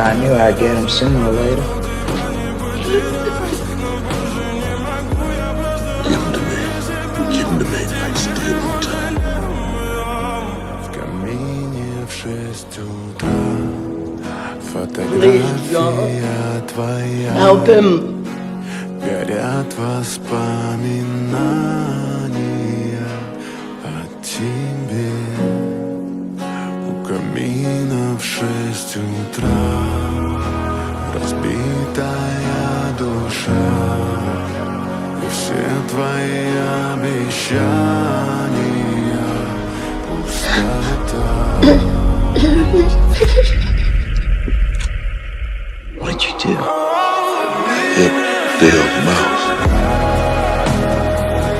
I knew I'd get him sooner or later. Give him to me. Give him to me. I still in time. В камине в 6 утра фотография твоя. Help him. Горят воспоминания о тебе. У камина в 6 утра разбитая душа. И все твои обещания пустота.